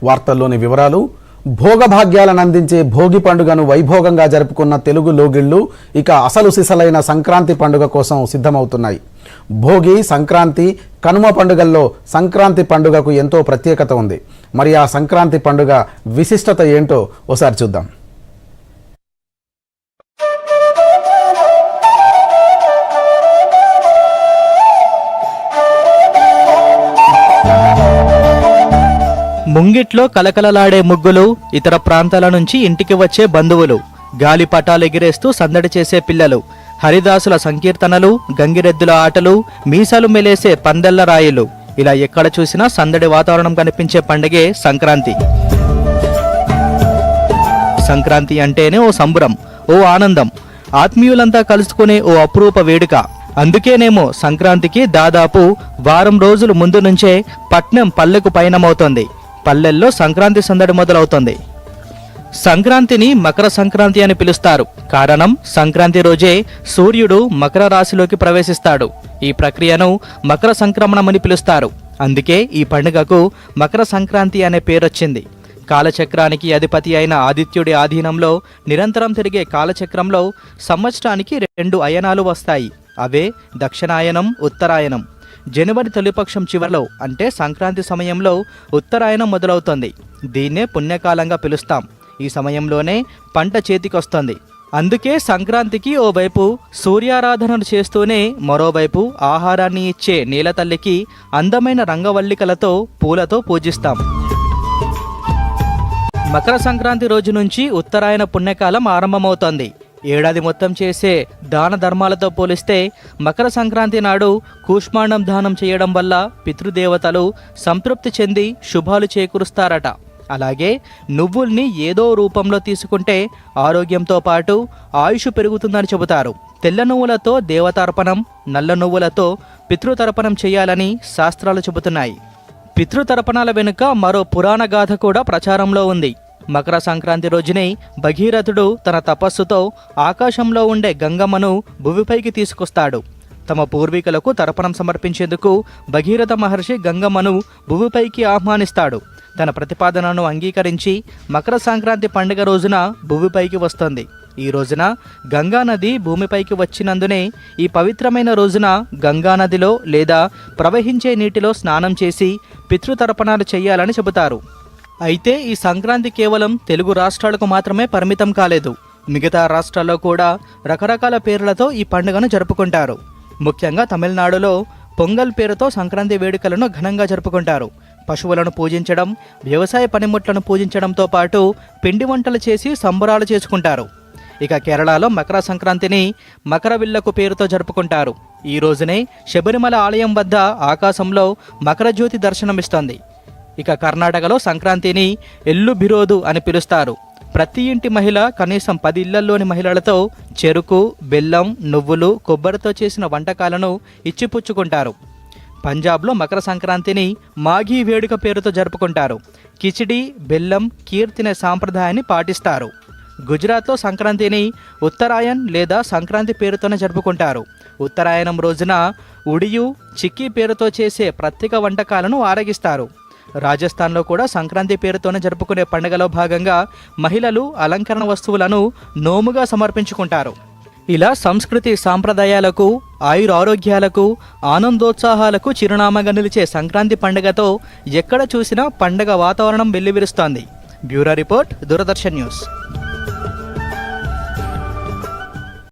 వార్తల్లోని వివరాలు. భోగభాగ్యాలను అందించే భోగి పండుగను వైభోగంగా జరుపుకున్న తెలుగు లోగిళ్లు ఇక అసలు సిసలైన సంక్రాంతి పండుగ కోసం సిద్ధమవుతున్నాయి. భోగి, సంక్రాంతి, కనుమ పండుగల్లో సంక్రాంతి పండుగకు ఎంతో ప్రత్యేకత ఉంది. మరి ఆ సంక్రాంతి పండుగ విశిష్టత ఏంటో ఒకసారి చూద్దాం. ముంగిట్లో కలకలలాడే ముగ్గులు, ఇతర ప్రాంతాల నుంచి ఇంటికి వచ్చే బంధువులు, గాలిపటాలు ఎగిరేస్తూ సందడి చేసే పిల్లలు, హరిదాసుల సంకీర్తనలు, గంగిరెద్దుల ఆటలు, మీసాలు మెలేసే పందెళ్ల రాయిలు, ఇలా ఎక్కడ చూసినా సందడి వాతావరణం కనిపించే పండుగే సంక్రాంతి. సంక్రాంతి అంటేనే ఓ సంబరం, ఓ ఆనందం, ఆత్మీయులంతా కలుసుకునే ఓ అపురూప వేడుక. అందుకేనేమో సంక్రాంతికి దాదాపు వారం రోజుల ముందు నుంచే పట్నం పల్లెకు పయనమవుతోంది. పల్లెల్లో సంక్రాంతి సందడి మొదలవుతుంది. సంక్రాంతిని మకర సంక్రాంతి అని పిలుస్తారు. కారణం, సంక్రాంతి రోజే సూర్యుడు మకర రాశిలోకి ప్రవేశిస్తాడు. ఈ ప్రక్రియను మకర సంక్రమణమని పిలుస్తారు. అందుకే ఈ పండుగకు మకర సంక్రాంతి అనే పేరొచ్చింది. కాలచక్రానికి అధిపతి అయిన ఆదిత్యుడి ఆధీనంలో నిరంతరం తిరిగే కాలచక్రంలో సంవత్సరానికి 2 అయనాలు వస్తాయి. అవే దక్షిణాయనం, ఉత్తరాయణం. జనవరి తొలిపక్షం చివరిలో అంటే సంక్రాంతి సమయంలో ఉత్తరాయణం మొదలవుతుంది. దీన్నే పుణ్యకాలంగా పిలుస్తాం. ఈ సమయంలోనే పంట చేతికొస్తుంది. అందుకే సంక్రాంతికి ఓవైపు సూర్యారాధనలు చేస్తూనే మరోవైపు ఆహారాన్ని ఇచ్చే నీలతల్లికి అందమైన రంగవల్లికలతో, పూలతో పూజిస్తాం. మకర సంక్రాంతి రోజు నుంచి ఉత్తరాయణ పుణ్యకాలం ఆరంభమవుతోంది. ఏడాది మొత్తం చేసే దాన ధర్మాలతో పోలిస్తే మకర సంక్రాంతి నాడు కూష్మాండం దానం చేయడం వల్ల పితృదేవతలు సంతృప్తి చెంది శుభాలు చేకూరుస్తారట. అలాగే నువ్వుల్ని ఏదో రూపంలో తీసుకుంటే ఆరోగ్యంతో పాటు ఆయుష్ పెరుగుతుందని చెబుతారు. తెల్ల నువ్వులతో దేవతార్పణం, నల్ల నువ్వులతో పితృతర్పణం చేయాలని శాస్త్రాలు చెబుతున్నాయి. పితృతర్పణాల వెనుక మరో పురాణ గాథ కూడా ప్రచారంలో ఉంది. మకర సంక్రాంతి రోజునే భగీరథుడు తన తపస్సుతో ఆకాశంలో ఉండే గంగమ్మను భూమిపైకి తీసుకొస్తాడు. తమ పూర్వీకులకు తర్పణం సమర్పించేందుకు భగీరథ మహర్షి గంగమ్మను భూమిపైకి ఆహ్వానిస్తాడు. తన ప్రతిపాదనను అంగీకరించి మకర సంక్రాంతి పండుగ రోజున భూమిపైకి వస్తుంది. ఈ రోజున గంగానది భూమిపైకి వచ్చినందునే ఈ పవిత్రమైన రోజున గంగానదిలో లేదా ప్రవహించే నీటిలో స్నానం చేసి పితృతర్పణాలు చేయాలని చెబుతారు. అయితే ఈ సంక్రాంతి కేవలం తెలుగు రాష్ట్రాలకు మాత్రమే పరిమితం కాలేదు. మిగతా రాష్ట్రాల్లో కూడా రకరకాల పేర్లతో ఈ పండుగను జరుపుకుంటారు. ముఖ్యంగా తమిళనాడులో పొంగల్ పేరుతో సంక్రాంతి వేడుకలను ఘనంగా జరుపుకుంటారు. పశువులను పూజించడం, వ్యవసాయ పనిముట్లను పూజించడంతో పాటు పిండి వంటలు చేసి సంబరాలు చేసుకుంటారు. ఇక కేరళలో మకర సంక్రాంతిని మకరవిల్లకు పేరుతో జరుపుకుంటారు. ఈ రోజునే శబరిమల ఆలయం వద్ద ఆకాశంలో మకర జ్యోతి దర్శనమిస్తుంది. ఇక కర్ణాటకలో సంక్రాంతిని ఎల్లు బిరోదు అని పిలుస్తారు. ప్రతి ఇంటి మహిళ కనీసం 10 ఇళ్లలోని మహిళలతో చెరుకు, బెల్లం, నువ్వులు, కొబ్బరితో చేసిన వంటకాలను ఇచ్చిపుచ్చుకుంటారు. పంజాబ్లో మకర సంక్రాంతిని మాఘీ వేడుక పేరుతో జరుపుకుంటారు. కిచిడి, బెల్లం, కీర్ తినే సాంప్రదాయాన్ని పాటిస్తారు. గుజరాత్లో సంక్రాంతిని ఉత్తరాయణ్ లేదా సంక్రాంతి పేరుతోనే జరుపుకుంటారు. ఉత్తరాయణం రోజున ఉడియు, చిక్కీ పేరుతో చేసే ప్రత్యేక వంటకాలను ఆరగిస్తారు. రాజస్థాన్లో కూడా సంక్రాంతి పేరుతోనే జరుపుకునే పండుగలో భాగంగా మహిళలు అలంకరణ వస్తువులను నోముగా సమర్పించుకుంటారు. ఇలా సంస్కృతి సాంప్రదాయాలకు, ఆయురారోగ్యాలకు, ఆనందోత్సాహాలకు చిరునామాగా నిలిచే సంక్రాంతి పండుగతో ఎక్కడ చూసినా పండుగ వాతావరణం వెల్లివిరుస్తోంది. Bureau report, Doordarshan news.